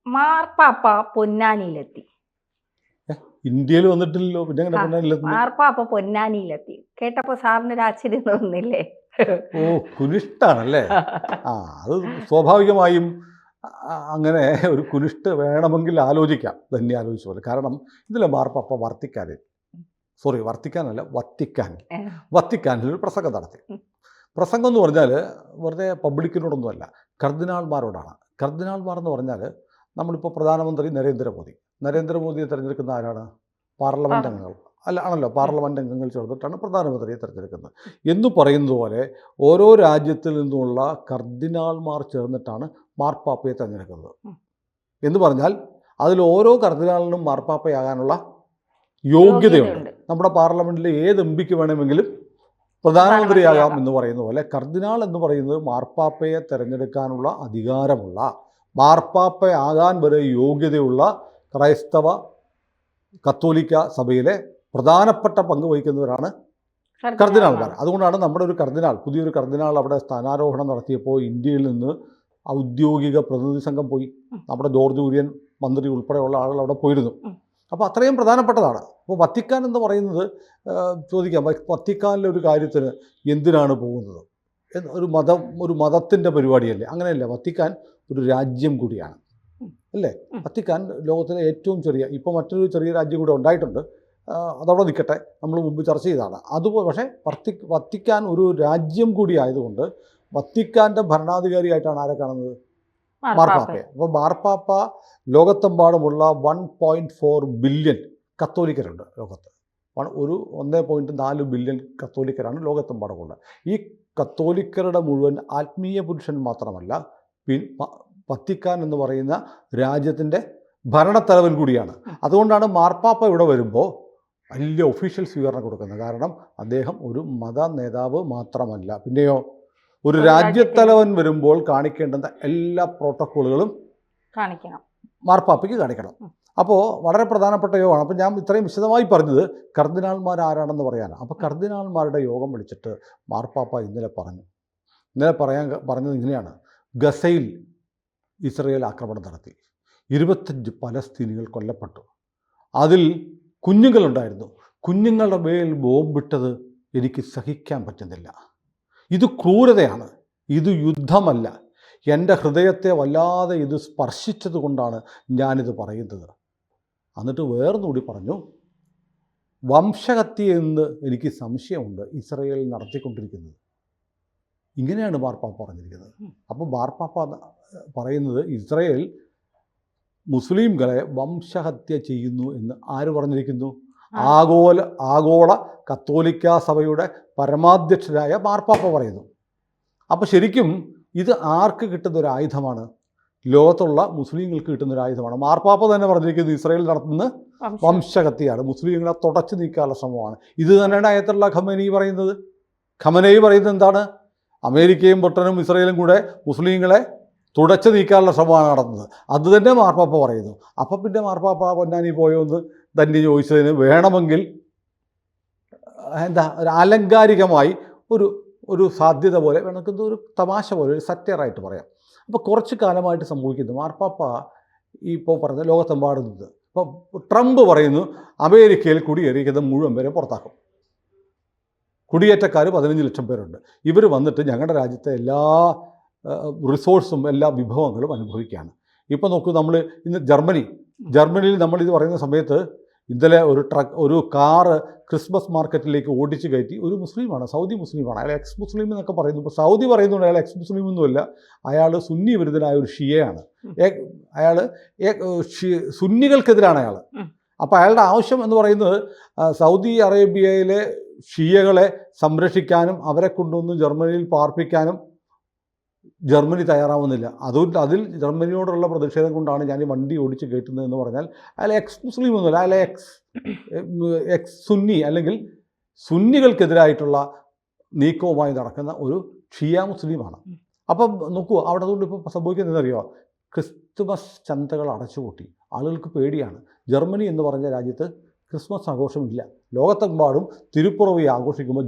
മാർപ്പാപ്പ പൊന്നാനിയിലെത്തി. ഇന്ത്യയിൽ വന്നിട്ടില്ലല്ലോ, പിന്നെ എങ്ങനെ ആ, പൊന്നാനിയിലെത്തുന്നത്? മാർപ്പാപ്പ പൊന്നാനിയിലെത്തി. കേട്ടപ്പോ സാറിന് ഒരു ആശ്ചര്യം തോന്നുന്നില്ലേ? ഓ, കുനിഷ്ടാണല്ലേ? ആ, അത് സ്വാഭാവികമായും അങ്ങനെ ഒരു കുനിഷ്ട് വേണമെങ്കിൽ ആലോചിക്കാം, തന്നെ ആലോചിച്ച പോലെ. കാരണം ഇതിലെ മാർപ്പാപ്പ വർത്തിക്കാനല്ല, വത്തിക്കാനിൽ ഒരു പ്രസംഗം നടത്തി. പ്രസംഗം എന്ന് പറഞ്ഞാൽ വെറുതെ പബ്ലിക്കിനോടൊന്നുമല്ല, കർദിനാൾമാരോടാണ്. കർദിനാൾമാർ എന്ന് പറഞ്ഞാൽ നമ്മളിപ്പോൾ പ്രധാനമന്ത്രി നരേന്ദ്രമോദിയെ തിരഞ്ഞെടുക്കുന്ന ആരാണ്? പാർലമെൻറ്റ് അംഗങ്ങൾ ആണല്ലോ. പാർലമെൻറ്റ് അംഗങ്ങൾ ചേർന്നിട്ടാണ് പ്രധാനമന്ത്രിയെ തിരഞ്ഞെടുക്കുന്നത്. എന്ന് പറയുന്നത് പോലെ ഓരോ രാജ്യത്തിൽ നിന്നുള്ള കർദിനാൾമാർ ചേർന്നിട്ടാണ് മാർപ്പാപ്പയെ തിരഞ്ഞെടുക്കുന്നത്. എന്ന് പറഞ്ഞാൽ അതിൽ ഓരോ കർദിനാളിനും മാർപ്പാപ്പയാകാനുള്ള യോഗ്യതയുണ്ട്. നമ്മുടെ പാർലമെൻറ്റിലെ ഏത് എം പിക്ക് വേണമെങ്കിലും പ്രധാനമന്ത്രിയാകാം എന്ന് പറയുന്ന പോലെ കർദിനാൾ എന്ന് പറയുന്നത് മാർപ്പാപ്പയെ തിരഞ്ഞെടുക്കാനുള്ള അധികാരമുള്ള, മാർപ്പാപ്പയാകാൻ വരെ യോഗ്യതയുള്ള ക്രൈസ്തവ കത്തോലിക്ക സഭയിലെ പ്രധാനപ്പെട്ട പങ്ക് വഹിക്കുന്നവരാണ് കർദിനാൾമാർ. അതുകൊണ്ടാണ് നമ്മുടെ ഒരു കർദിനാൾ, പുതിയൊരു കർദിനാൾ അവിടെ സ്ഥാനാരോഹണം നടത്തിയപ്പോൾ ഇന്ത്യയിൽ നിന്ന് ഔദ്യോഗിക പ്രതിനിധി സംഘം പോയി. നമ്മുടെ ജോർജ് കുര്യൻ മന്ത്രി ഉൾപ്പെടെയുള്ള ആളുകൾ അവിടെ പോയിരുന്നു. അപ്പോൾ അത്രയും പ്രധാനപ്പെട്ടതാണ്. അപ്പോൾ വത്തിക്കാൻ എന്ന് പറയുന്നത്, ചോദിക്കാം, വത്തിക്കാനിലെ ഒരു കാര്യത്തിന് എന്തിനാണ് പോകുന്നത്? ഒരു മതത്തിൻ്റെ പരിപാടിയല്ലേ? അങ്ങനെയല്ല, വത്തിക്കാൻ ഒരു രാജ്യം കൂടിയാണ്, അല്ലേ? വത്തിക്കാൻ ലോകത്തിലെ ഏറ്റവും ചെറിയ, ഇപ്പോൾ മറ്റൊരു ചെറിയ രാജ്യം കൂടെ ഉണ്ടായിട്ടുണ്ട്, അതവിടെ നിൽക്കട്ടെ, നമ്മൾ മുമ്പ് ചർച്ച ചെയ്തതാണ്. അതുപോലെ പക്ഷേ വത്തിക്കാൻ ഒരു രാജ്യം കൂടി ആയതുകൊണ്ട് വത്തിക്കാൻ്റെ ഭരണാധികാരിയായിട്ടാണ് ആരെ കാണുന്നത്? മാർപ്പാപ്പയെ. അപ്പോൾ മാർപ്പാപ്പ ലോകത്തെമ്പാടുമുള്ള 1.4 ബില്യൺ കത്തോലിക്കരുണ്ട് ലോകത്ത്. 1.4 ബില്യൺ കത്തോലിക്കരാണ് ലോകത്തെമ്പാടുമുള്ളത്. ഈ കത്തോലിക്കരുടെ മുഴുവൻ ആത്മീയ പുരുഷൻ മാത്രമല്ല, വത്തിക്കാൻ എന്ന് പറയുന്ന രാജ്യത്തിൻ്റെ ഭരണത്തലവൻ കൂടിയാണ്. അതുകൊണ്ടാണ് മാർപ്പാപ്പ ഇവിടെ വരുമ്പോൾ വലിയ ഒഫീഷ്യൽ സ്വീകരണം കൊടുക്കുന്നത്. കാരണം അദ്ദേഹം ഒരു മത നേതാവ് മാത്രമല്ല, പിന്നെയോ ഒരു രാജ്യത്തലവൻ വരുമ്പോൾ കാണിക്കേണ്ടുന്ന എല്ലാ പ്രോട്ടോക്കോളുകളും മാർപ്പാപ്പയ്ക്ക് കാണിക്കണം. അപ്പോൾ വളരെ പ്രധാനപ്പെട്ട യോഗമാണ്. അപ്പോൾ ഞാൻ ഇത്രയും വിശദമായി പറഞ്ഞത് കർദിനാൾമാർ ആരാണെന്ന് പറയാനാണ്. അപ്പോൾ കർദിനാൾമാരുടെ യോഗം വിളിച്ചിട്ട് മാർപ്പാപ്പ ഇന്നലെ പറഞ്ഞത് ഇങ്ങനെയാണ്: ഗസയിൽ ഇസ്രയേൽ ആക്രമണം നടത്തി, 25 പലസ്തീനികൾ കൊല്ലപ്പെട്ടു, അതിൽ കുഞ്ഞുങ്ങളുണ്ടായിരുന്നു. കുഞ്ഞുങ്ങളുടെ മേൽ ബോംബിട്ടത് എനിക്ക് സഹിക്കാൻ പറ്റുന്നില്ല. ഇത് ക്രൂരതയാണ്, ഇത് യുദ്ധമല്ല. എൻ്റെ ഹൃദയത്തെ വല്ലാതെ ഇത് സ്പർശിച്ചത് കൊണ്ടാണ് ഞാനിത് പറയുന്നത്. എന്നിട്ട് വേറൊന്നുകൂടി പറഞ്ഞു, വംശഹത്യയെന്ന് എനിക്ക് സംശയമുണ്ട് ഇസ്രയേൽ നടത്തിക്കൊണ്ടിരിക്കുന്നത്. ഇങ്ങനെയാണ് മാർപ്പാപ്പ പറഞ്ഞിരിക്കുന്നത്. അപ്പോൾ മാർപ്പാപ്പ പറയുന്നത് ഇസ്രയേൽ മുസ്ലിംകളെ വംശഹത്യ ചെയ്യുന്നു എന്ന് ആര് പറഞ്ഞിരിക്കുന്നു? ആഗോള കത്തോലിക്ക സഭയുടെ പരമാധ്യക്ഷരായ മാർപ്പാപ്പ പറയുന്നു. അപ്പോൾ ശരിക്കും ഇത് ആർക്ക് കിട്ടുന്ന ഒരു ആയുധമാണ്? ലോകത്തുള്ള മുസ്ലിങ്ങൾക്ക് കിട്ടുന്ന ഒരു ആയുധമാണ്. മാർപ്പാപ്പ തന്നെ പറഞ്ഞിരിക്കുന്നത് ഇസ്രായേൽ നടത്തുന്ന വംശഹത്യയാണ്, മുസ്ലിങ്ങളെ തുടച്ചു നീക്കാനുള്ള ശ്രമമാണ്. ഇത് തന്നെയാണ് ആയത്തുള്ള ഖമനേയി പറയുന്നത്. ഖമനേയി പറയുന്നത് എന്താണ്? അമേരിക്കയും ബ്രിട്ടനും ഇസ്രായേലും കൂടെ മുസ്ലിങ്ങളെ തുടച്ചു നീക്കാനുള്ള ശ്രമമാണ് നടത്തുന്നത്. അത് തന്നെ മാർപ്പാപ്പ പറയുന്നു. അപ്പം പിന്നെ മാർപ്പാപ്പ പൊന്നാനി പോയോന്ന് തന്നെ ചോദിച്ചതിന് വേണമെങ്കിൽ ഒരു ആലങ്കാരികമായി ഒരു സാധ്യത പോലെ വേണമെങ്കിൽ ഒരു തമാശ പോലെ, ഒരു സറ്റയറായിട്ട് പറയാം. അപ്പോൾ കുറച്ച് കാലമായിട്ട് സംഭവിക്കുന്നത്, മാർപ്പാപ്പ ഇപ്പോൾ പറഞ്ഞ ലോകത്തെമ്പാടും നിന്ന്, ഇപ്പോൾ ട്രംപ് പറയുന്നു അമേരിക്കയിൽ കുടിയേറിയിരിക്കുന്ന മുഴുവൻ പേരെ പുറത്താക്കും. കുടിയേറ്റക്കാർ 15 ലക്ഷം പേരുണ്ട്. ഇവർ വന്നിട്ട് ഞങ്ങളുടെ രാജ്യത്തെ എല്ലാ റിസോഴ്സും എല്ലാ വിഭവങ്ങളും അനുഭവിക്കുകയാണ്. ഇപ്പോൾ നോക്കൂ, നമ്മൾ ഇന്ന് ജർമ്മനിയിൽ നമ്മളിത് പറയുന്ന സമയത്ത് ഇന്നലെ ഒരു കാറ് ക്രിസ്മസ് മാർക്കറ്റിലേക്ക് ഓടിച്ച് കയറ്റി ഒരു മുസ്ലിമാണ്, സൗദി മുസ്ലിമാണ്. അയാൾ എക്സ് മുസ്ലിം എന്നൊക്കെ പറയുന്നു. ഇപ്പോൾ സൗദി പറയുന്നുണ്ട് അയാൾ എക്സ് മുസ്ലിം ഒന്നുമല്ല, അയാൾ സുന്നി വിരുദ്ധനായ ഒരു ഷിയയാണ്. അയാൾ സുന്നികൾക്കെതിരാണ് അയാൾ. അപ്പോൾ അയാളുടെ ആവശ്യം എന്ന് പറയുന്നത് സൗദി അറേബ്യയിലെ ഷിയകളെ സംരക്ഷിക്കാനും അവരെ കൊണ്ടുവന്ന് ജർമ്മനിയിൽ പാർപ്പിക്കാനും ജർമ്മനി തയ്യാറാവുന്നില്ല. അതുകൊണ്ട് അതിൽ ജർമ്മനിയോടുള്ള പ്രതിഷേധം കൊണ്ടാണ് ഞാൻ ഈ വണ്ടി ഓടിച്ച് കയറ്റുന്നതെന്ന് പറഞ്ഞാൽ അയാൾ എക്സ് മുസ്ലിം ഒന്നുമില്ല, അയാൾ എക്സ് സുന്നി അല്ലെങ്കിൽ സുന്നികൾക്കെതിരായിട്ടുള്ള നീക്കവുമായി നടക്കുന്ന ഒരു ഷിയ മുസ്ലിമാണ്. അപ്പം നോക്കൂ, അവിടെ അതുകൊണ്ട് ഇപ്പോൾ സംഭവിക്കുന്നതെന്നറിയോ? ക്രിസ്തുമസ് ചന്തകൾ അടച്ചുപൂട്ടി, ആളുകൾക്ക് പേടിയാണ്. ജർമ്മനി എന്ന് പറഞ്ഞ രാജ്യത്ത് ക്രിസ്മസ് ആഘോഷമില്ല. ലോകത്തെമ്പാടും തിരുപ്പിറവി ആഘോഷിക്കുമ്പോൾ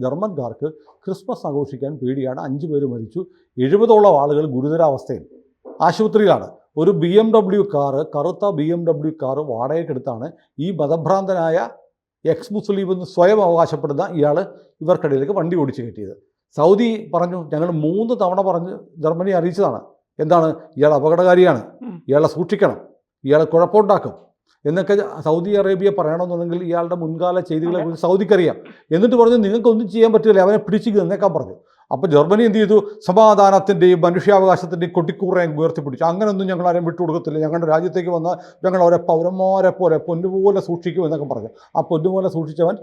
ജർമ്മൻകാർക്ക് ക്രിസ്മസ് ആഘോഷിക്കാൻ പേടിയാണ്. 5 പേര് മരിച്ചു, 70ഓളം ആളുകൾ ഗുരുതരാവസ്ഥയിൽ ആശുപത്രിയിലാണ്. ഒരു BMW കാറ്, കറുത്ത BMW കാറ് വാടകയ്ക്കെടുത്താണ് ഈ മതഭ്രാന്തനായ എക്സ് മുസ്ലിം എന്ന് സ്വയം അവകാശപ്പെടുന്ന ഇയാൾ ഇവർക്കിടയിലേക്ക് വണ്ടി ഓടിച്ച് കയറ്റിയത്. സൗദി പറഞ്ഞു, ഞങ്ങൾ 3 തവണ പറഞ്ഞ് ജർമ്മനി അറിയിച്ചതാണ്. എന്താണ്? ഇയാൾ അപകടകാരിയാണ്, ഇയാളെ സൂക്ഷിക്കണം, ഇയാളെ കുഴപ്പമുണ്ടാക്കും എന്നൊക്കെ സൗദി അറേബ്യ പറയണമെന്നുണ്ടെങ്കിൽ ഇയാളുടെ മുൻകാല ചെയ്തികളെ കുറിച്ച് സൗദിക്കറിയാം. എന്നിട്ട് പറഞ്ഞു നിങ്ങൾക്കൊന്നും ചെയ്യാൻ പറ്റില്ല, അവനെ പിടിച്ച് നിന്നേക്കാൻ പറഞ്ഞു. അപ്പോൾ ജർമ്മനി എന്ത് ചെയ്തു? സമാധാനത്തിൻ്റെയും മനുഷ്യാവകാശത്തിൻ്റെയും കൊട്ടിക്കൂറെ ഉയർത്തിപ്പിടിച്ചു. അങ്ങനെയൊന്നും ഞങ്ങൾ ആരും വിട്ടുകൊടുക്കത്തില്ല, ഞങ്ങളുടെ രാജ്യത്തേക്ക് വന്ന് ഞങ്ങൾ അവരെ പൗരന്മാരെ പോലെ പൊന്നുപോലെ സൂക്ഷിക്കും എന്നൊക്കെ പറഞ്ഞു. ആ പൊന്നുപോലെ സൂക്ഷിച്ചവൻ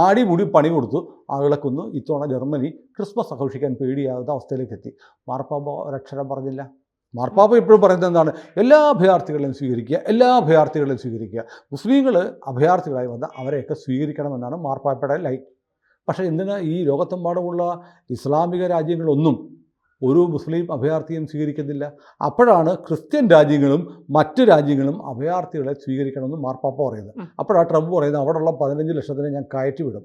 ആടിമുടി പണി കൊടുത്തു, ആളുകളെ കൊന്നു. ഇത്തവണ ജർമ്മനി ക്രിസ്മസ് ആഘോഷിക്കാൻ പേടിയാകുന്ന അവസ്ഥയിലേക്ക് എത്തി. മാർപ്പാപ്പ ഒരക്ഷരം പറഞ്ഞില്ല. മാർപ്പാപ്പ ഇപ്പോഴും പറയുന്നത് എന്താണ്? എല്ലാ അഭയാർത്ഥികളെയും സ്വീകരിക്കുക, എല്ലാ അഭയാർത്ഥികളെയും സ്വീകരിക്കുക. മുസ്ലിങ്ങൾ അഭയാർത്ഥികളായി വന്ന് അവരെയൊക്കെ സ്വീകരിക്കണമെന്നാണ് മാർപ്പാപ്പയുടെ ലൈൻ. പക്ഷേ എന്തിനാ ഈ ലോകത്തെമ്പാടുമുള്ള ഇസ്ലാമിക രാജ്യങ്ങളൊന്നും ഒരു മുസ്ലിം അഭയാർത്ഥിയും സ്വീകരിക്കുന്നില്ല? അപ്പോഴാണ് ക്രിസ്ത്യൻ രാജ്യങ്ങളും മറ്റ് രാജ്യങ്ങളും അഭയാർത്ഥികളെ സ്വീകരിക്കണമെന്ന് മാർപ്പാപ്പ പറയുന്നത്. അപ്പോഴാണ് ട്രംപ് പറയുന്നത് അവിടെയുള്ള 15 ലക്ഷത്തിനെ ഞാൻ കയറ്റി വിടും,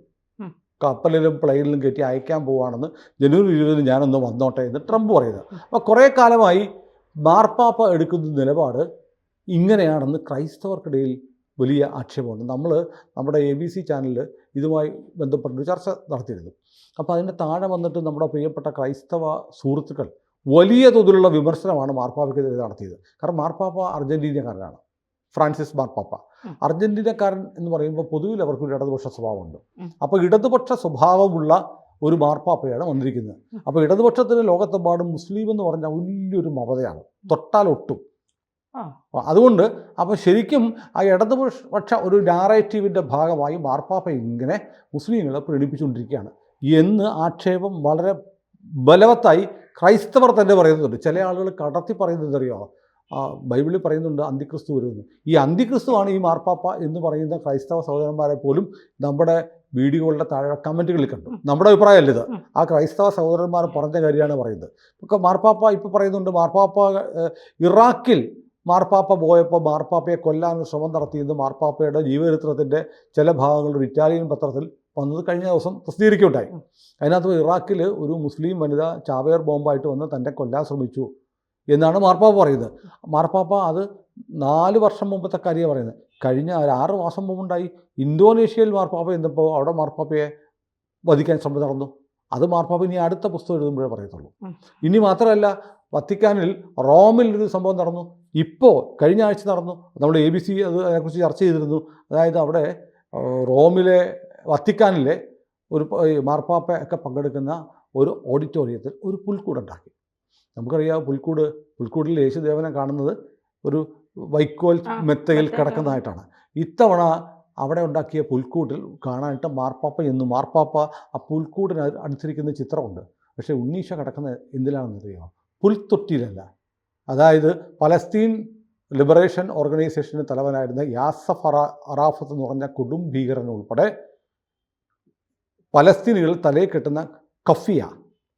കപ്പലിലും പ്ലെയിനിലും കയറ്റി അയക്കാൻ പോവുകയാണെന്ന്, ജനുവരി 20 ഞാനൊന്ന് വന്നോട്ടെ എന്ന് ട്രംപ് പറയുന്നത്. അപ്പോൾ കുറേ കാലമായി മാർപ്പാപ്പ എടുക്കുന്ന നിലപാട് ഇങ്ങനെയാണെന്ന് ക്രൈസ്തവർക്കിടയിൽ വലിയ ആക്ഷേപമുണ്ട്. നമ്മുടെ ABC ചാനലിൽ ഇതുമായി ബന്ധപ്പെട്ടൊരു ചർച്ച നടത്തിയിരുന്നു. അപ്പോൾ അതിൻ്റെ താഴെ വന്നിട്ട് നമ്മുടെ പ്രിയപ്പെട്ട ക്രൈസ്തവ സുഹൃത്തുക്കൾ വലിയ തോതിലുള്ള വിമർശനമാണ് മാർപ്പാപ്പയ്ക്കെതിരെ നടത്തിയത്. കാരണം മാർപ്പാപ്പ അർജൻറ്റീനക്കാരനാണ്, ഫ്രാൻസിസ് മാർപ്പാപ്പ. അർജൻറ്റീനക്കാരൻ എന്ന് പറയുമ്പോൾ പൊതുവിൽ അവർക്കൊരു ഇടതുപക്ഷ സ്വഭാവമുണ്ട്. അപ്പോൾ ഇടതുപക്ഷ സ്വഭാവമുള്ള ഒരു മാർപ്പാപ്പയാണ് വന്നിരിക്കുന്നത്. അപ്പോൾ ഇടതുപക്ഷത്തിന് ലോകത്തെമ്പാടും മുസ്ലിം എന്ന് പറഞ്ഞാൽ വലിയൊരു മമതയാണ്, തൊട്ടാലൊട്ടും. അതുകൊണ്ട് അപ്പോൾ ശരിക്കും ആ ഇടതുപക്ഷ ഒരു നാരേറ്റീവിൻ്റെ ഭാഗമായി മാർപ്പാപ്പ ഇങ്ങനെ മുസ്ലിങ്ങളെ പ്രീണിപ്പിച്ചുകൊണ്ടിരിക്കുകയാണ് എന്ന് ആക്ഷേപം വളരെ ബലവത്തായി ക്രൈസ്തവർ തന്നെ പറയുന്നുണ്ട്. ചില ആളുകൾ കടത്തി പറയുന്നത് അറിയാമോ? ബൈബിളിൽ പറയുന്നുണ്ട് അന്തിക്രിസ്തു വരുമെന്ന്. ഈ അന്തിക്രിസ്തുവാണ് ഈ മാർപ്പാപ്പ എന്ന് പറയുന്ന ക്രൈസ്തവ സഹോദരന്മാരെ പോലും നമ്മുടെ വീഡിയോകളുടെ താഴെ കമൻറ്റുകളിൽ കണ്ടു. നമ്മുടെ അഭിപ്രായമല്ല ഇത്, ആ ക്രൈസ്തവ സഹോദരന്മാർ പറഞ്ഞ കാര്യമാണ് പറയുന്നത്. ഇപ്പോൾ മാർപ്പാപ്പ ഇപ്പോൾ പറയുന്നുണ്ട്, മാർപ്പാപ്പ ഇറാഖിൽ മാർപ്പാപ്പ പോയപ്പോൾ മാർപ്പാപ്പയെ കൊല്ലാനൊരു ശ്രമം നടത്തിയെന്ന് മാർപ്പാപ്പയുടെ ജീവചരിത്രത്തിൻ്റെ ചില ഭാഗങ്ങൾ ഒരു ഇറ്റാലിയൻ പത്രത്തിൽ വന്നത് കഴിഞ്ഞ ദിവസം പ്രസിദ്ധീകരിക്കുകയുണ്ടായി. അതിനകത്ത് ഇറാഖിൽ ഒരു മുസ്ലിം വനിത ചാവേർ ബോംബായിട്ട് വന്ന് തന്നെ കൊല്ലാൻ ശ്രമിച്ചു എന്നാണ് മാർപ്പാപ്പ പറയുന്നത്. മാർപ്പാപ്പ അത് 4 വർഷം മുമ്പത്തെ കാര്യമാണ് പറയുന്നത്. കഴിഞ്ഞ 6 മാസം മുമ്പുണ്ടായി ഇന്തോനേഷ്യയിൽ മാർപ്പാപ്പ എന്നപ്പോൾ അവിടെ മാർപ്പാപ്പയെ വധിക്കാൻ ശ്രമം നടന്നു. അത് മാർപ്പാപ്പ ഇനി അടുത്ത പുസ്തകം എഴുതുമ്പോഴേ പറയത്തുള്ളൂ. ഇനി മാത്രമല്ല, വത്തിക്കാനിൽ റോമിൽ ഒരു സംഭവം നടന്നു, ഇപ്പോൾ കഴിഞ്ഞ ആഴ്ച നടന്നു. നമ്മൾ ABC അതിനെക്കുറിച്ച് ചർച്ച ചെയ്തിരുന്നു. അതായത് അവിടെ റോമിലെ വത്തിക്കാനിലെ ഒരു മാർപ്പാപ്പ ഒക്കെ പങ്കെടുക്കുന്ന ഒരു ഓഡിറ്റോറിയത്തിൽ ഒരു പുൽക്കൂടുണ്ടാക്കി. നമുക്കറിയാം പുൽക്കൂടിൽ യേശുദേവനെ കാണുന്നത് ഒരു വൈക്കോൽ മെത്തയിൽ കിടക്കുന്നതായിട്ടാണ്. ഇത്തവണ അവിടെ ഉണ്ടാക്കിയ പുൽക്കൂട്ടിൽ കാണാനായിട്ട് മാർപ്പാപ്പ ആ പുൽക്കൂടിന് അനുസരിക്കുന്ന ചിത്രമുണ്ട്. പക്ഷേ ഉണ്ണീശ കിടക്കുന്നത് എന്തിലാണെന്നറിയാമോ? പുൽത്തൊട്ടിയിലല്ല. അതായത് പലസ്തീൻ ലിബറേഷൻ ഓർഗനൈസേഷന് തലവനായിരുന്ന യാസർ അറാഫത്ത് എന്ന് പറഞ്ഞ കൊടും ഭീകരൻ ഉൾപ്പെടെ പലസ്തീനികൾ തലയിൽ കെട്ടുന്ന കഫിയ,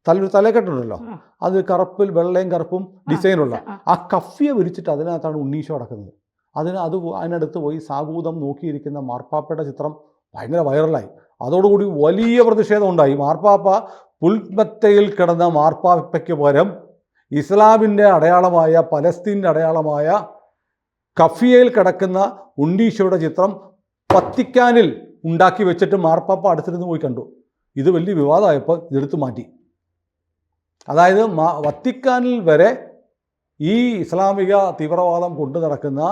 തലക്കെട്ടുണ്ടല്ലോ, അത് കറുപ്പിൽ വെള്ളയും കറുപ്പും ഡിസൈനുള്ള ആ കഫിയ വിരിച്ചിട്ട് അതിനകത്താണ് ഉണ്ണീശോ കിടക്കുന്നത്. അതിനടുത്ത് പോയി സാഗൂതം നോക്കിയിരിക്കുന്ന മാർപ്പാപ്പയുടെ ചിത്രം ഭയങ്കര വൈറലായി. അതോടുകൂടി വലിയ പ്രതിഷേധം ഉണ്ടായി. മാർപ്പാപ്പ പുൽമെത്തയിൽ കിടന്ന മാർപ്പാപ്പയ്ക്ക് പകരം ഇസ്ലാമിൻ്റെ അടയാളമായ പലസ്തീൻ്റെ അടയാളമായ കഫിയയിൽ കിടക്കുന്ന ഉണ്ണീശോയുടെ ചിത്രം വത്തിക്കാനിൽ ഉണ്ടാക്കി വെച്ചിട്ട് മാർപ്പാപ്പ അടുത്തിരുന്ന് പോയി കണ്ടു. ഇത് വലിയ വിവാദമായപ്പോൾ ഇതെടുത്ത് മാറ്റി. അതായത് വത്തിക്കാനിൽ വരെ ഈ ഇസ്ലാമിക തീവ്രവാദം കൊണ്ടു നടക്കുന്ന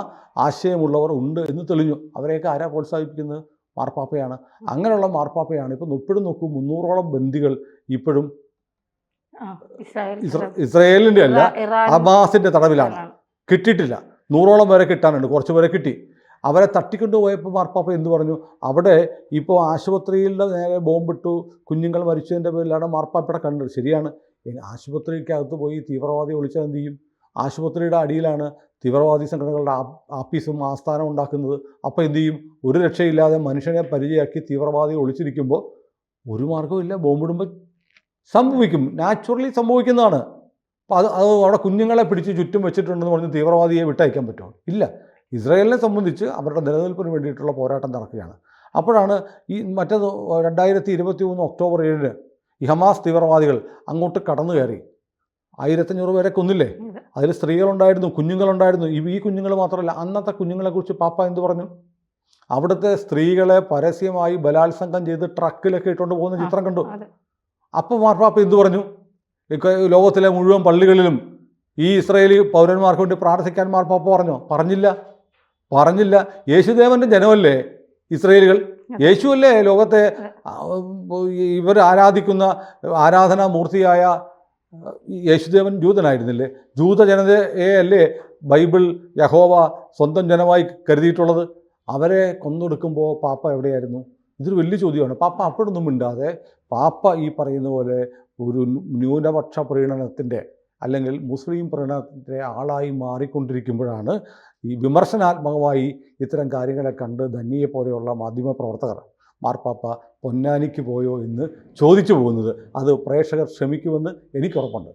ആശയമുള്ളവർ ഉണ്ട് എന്ന് തെളിഞ്ഞു. അവരെയൊക്കെ ആരാ പ്രോത്സാഹിപ്പിക്കുന്നത്? മാർപ്പാപ്പയാണ്. അങ്ങനെയുള്ള മാർപ്പാപ്പയാണ് ഇപ്പോൾ ഇപ്പോഴും നോക്കൂ, 300ഓളം ബന്ദികൾ ഇപ്പോഴും ഇസ്രായേലിൻ്റെ അല്ല ഹമാസിൻ്റെ തടവിലാണ്. കിട്ടിയിട്ടില്ല. 100ഓളം പേരെ കിട്ടാനുണ്ട്, കുറച്ച് പേരെ കിട്ടി. അവരെ തട്ടിക്കൊണ്ടുപോയപ്പോൾ മാർപ്പാപ്പ എന്ത് പറഞ്ഞു? അവിടെ ഇപ്പോൾ ആശുപത്രിയിലെ നേരെ ബോംബിട്ടു, കുഞ്ഞുങ്ങൾ മരിച്ചതിൻ്റെ പേരിലാണ് മാർപ്പാപ്പയുടെ കണ്ടത്. ശരിയാണ്, ആശുപത്രിക്കകത്ത് പോയി തീവ്രവാദി ഒളിച്ചാൽ എന്ത് ചെയ്യും? ആശുപത്രിയുടെ അടിയിലാണ് തീവ്രവാദി സംഘടനകളുടെ ആഫീസും ആസ്ഥാനം ഉണ്ടാക്കുന്നത്. അപ്പോൾ എന്ത് ചെയ്യും? ഒരു രക്ഷയില്ലാതെ മനുഷ്യനെ പരിചയമാക്കി തീവ്രവാദി ഒളിച്ചിരിക്കുമ്പോൾ ഒരു മാർഗ്ഗമില്ല, ബോംബിടുമ്പോൾ സംഭവിക്കും, നാച്ചുറലി സംഭവിക്കുന്നതാണ്. അപ്പോൾ അത് അവിടെ കുഞ്ഞുങ്ങളെ പിടിച്ച് ചുറ്റും വെച്ചിട്ടുണ്ടെന്ന് പറഞ്ഞ് തീവ്രവാദിയെ വിട്ടയക്കാൻ പറ്റുമോ? ഇല്ല. ഇസ്രായേലിനെ സംബന്ധിച്ച് അവരുടെ നിലനിൽപ്പിന് വേണ്ടിയിട്ടുള്ള പോരാട്ടം നടക്കുകയാണ്. അപ്പോഴാണ് ഈ 2021 ഒക്ടോബർ 7 ഈ ഹമാസ് തീവ്രവാദികൾ അങ്ങോട്ട് കടന്നു കയറി 1500 പേരെ കൊന്നില്ലേ? അതെ. അതിൽ സ്ത്രീകളുണ്ടായിരുന്നു, കുഞ്ഞുങ്ങളുണ്ടായിരുന്നു. ഈ കുഞ്ഞുങ്ങൾ മാത്രമല്ല, അന്നത്തെ കുഞ്ഞുങ്ങളെക്കുറിച്ച് പാപ്പ എന്ത് പറഞ്ഞു? അവിടുത്തെ സ്ത്രീകളെ പരസ്യമായി ബലാത്സംഗം ചെയ്ത് ട്രക്കിലൊക്കെ ഇട്ടുകൊണ്ട് പോകുന്ന ആ, ചിത്രം കണ്ടു. അതെ. അപ്പോൾ മാർപ്പാപ്പ എന്ത് പറഞ്ഞു? ലോകത്തിലെ മുഴുവൻ പള്ളികളിലും ഈ ഇസ്രായേലി പൗരന്മാർക്ക് വേണ്ടി പ്രാർത്ഥിക്കാൻ മാർപ്പാപ്പ പറഞ്ഞോ? പറഞ്ഞില്ല. യേശുദേവൻ്റെ ജനമല്ലേ ഇസ്രായേലികൾ? യേശുവല്ലേ ലോകത്തെ ഇവർ ആരാധിക്കുന്ന ആരാധനാമൂർത്തിയായ യേശുദേവൻ ജൂതനായിരുന്നില്ലേ? ജൂതജനതയെ അല്ലേ ബൈബിൾ യഹോവ സ്വന്തം ജനമായി കരുതിയിട്ടുള്ളത്? അവരെ കൊന്നൊടുക്കുമ്പോൾ പാപ്പ എവിടെയായിരുന്നു? ഇതൊരു വലിയ ചോദ്യമാണ്. പാപ്പ അപ്പോഴൊന്നും മിണ്ടാതെ പാപ്പ ഈ പറയുന്ന പോലെ ഒരു ന്യൂനപക്ഷ പ്രീണനത്തിൻ്റെ അല്ലെങ്കിൽ മുസ്ലിം പ്രീണനത്തിൻ്റെ ആളായി മാറിക്കൊണ്ടിരിക്കുമ്പോഴാണ് ഈ വിമർശനാത്മകമായി ഇത്തരം കാര്യങ്ങളെ കണ്ട് ധന്യയെ പോലെയുള്ള മാധ്യമ പ്രവർത്തകർ മാർപ്പാപ്പ പൊന്നാനിക്ക് പോയോ എന്ന് ചോദിച്ചു പോകുന്നത്. അത് പ്രേക്ഷകർ ക്ഷമിക്കുമെന്ന് എനിക്കുറപ്പുണ്ട്.